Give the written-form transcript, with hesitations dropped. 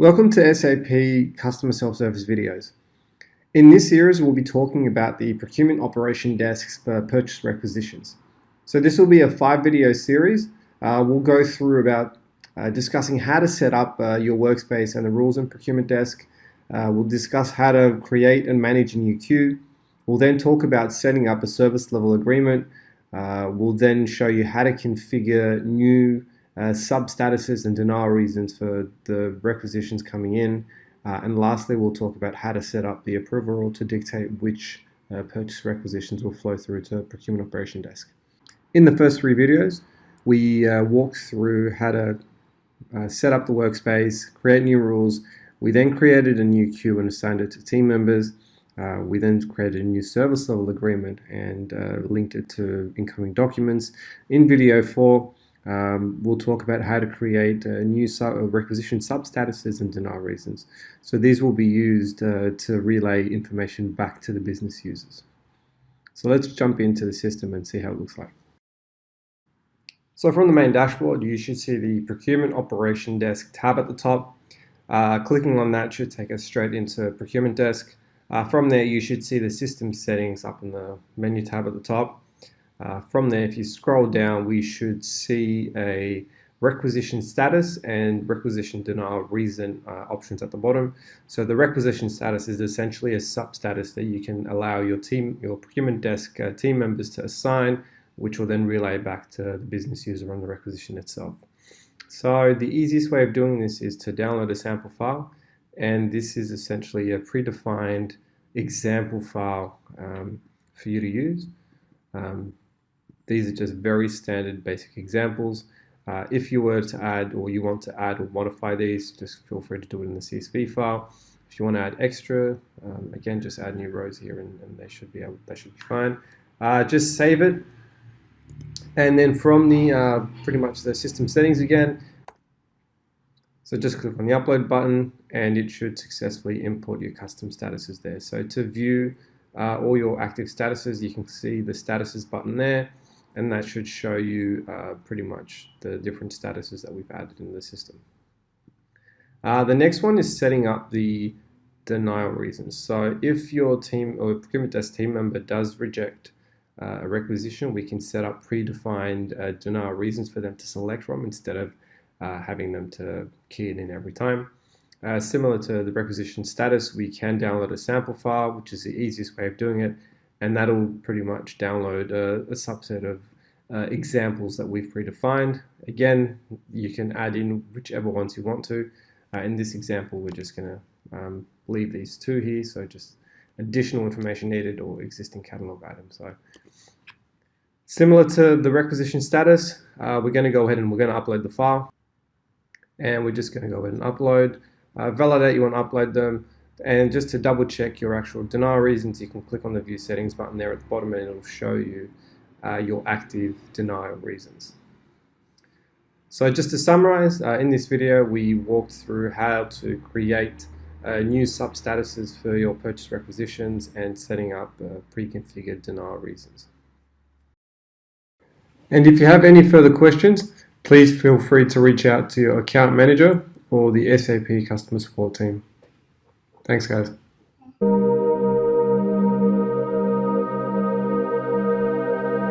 Welcome to SAP Customer Self-Service videos. In this series, we'll be talking about the Procurement Operation Desks for purchase requisitions. So this will be a 5-video series. We'll go through about discussing how to set up your workspace and the rules in Procurement Desk. We'll discuss how to create and manage a new queue. We'll then talk about setting up a service level agreement. We'll then show you how to configure new sub-statuses and denial reasons for the requisitions coming in. And lastly, we'll talk about how to set up the approval rule to dictate which purchase requisitions will flow through to Procurement Operation Desk. In the first 3 videos, we walked through how to set up the workspace, create new rules. We then created a new queue and assigned it to team members. We then created a new service level agreement and linked it to incoming documents. In video 4, we'll talk about how to create new requisition sub-statuses and denial reasons. So these will be used to relay information back to the business users. So let's jump into the system and see how it looks like. So from the main dashboard, you should see the Procurement Operation Desk tab at the top. Clicking on that should take us straight into Procurement Desk. From there, you should see the system settings up in the menu tab at the top. From there, if you scroll down, we should see a requisition status and requisition denial reason options at the bottom. So the requisition status is essentially a sub-status that you can allow your procurement desk team members to assign, which will then relay back to the business user on the requisition itself. So the easiest way of doing this is to download a sample file, and this is essentially a predefined example file for you to use. These are just very standard basic examples. If you were to add, or you want to add or modify these, just feel free to do it in the CSV file. If you want to add extra, again, just add new rows here, and they should be fine. Just save it, and then from the pretty much the system settings again. So just click on the upload button, and it should successfully import your custom statuses there. So to view all your active statuses, you can see the statuses button there. And that should show you pretty much the different statuses that we've added in the system. The next one is setting up the denial reasons. So if your team or procurement desk team member does reject a requisition, we can set up predefined denial reasons for them to select from instead of having them to key it in every time. Similar to the requisition status, we can download a sample file, which is the easiest way of doing it. And that'll pretty much download a subset of examples that we've predefined. Again, you can add in whichever ones you want to. In this example, we're just going to leave these 2 here, so just additional information needed or existing catalog items. So similar to the requisition status, we're going to go ahead and we're going to upload the file. And we're just going to go ahead and upload. Validate you want to upload them. And just to double check your actual denial reasons, you can click on the view settings button there at the bottom, and it'll show you your active denial reasons. So just to summarize, in this video we walked through how to create new sub-statuses for your purchase requisitions and setting up pre-configured denial reasons. And if you have any further questions, please feel free to reach out to your account manager or the SAP customer support team. Thanks, guys.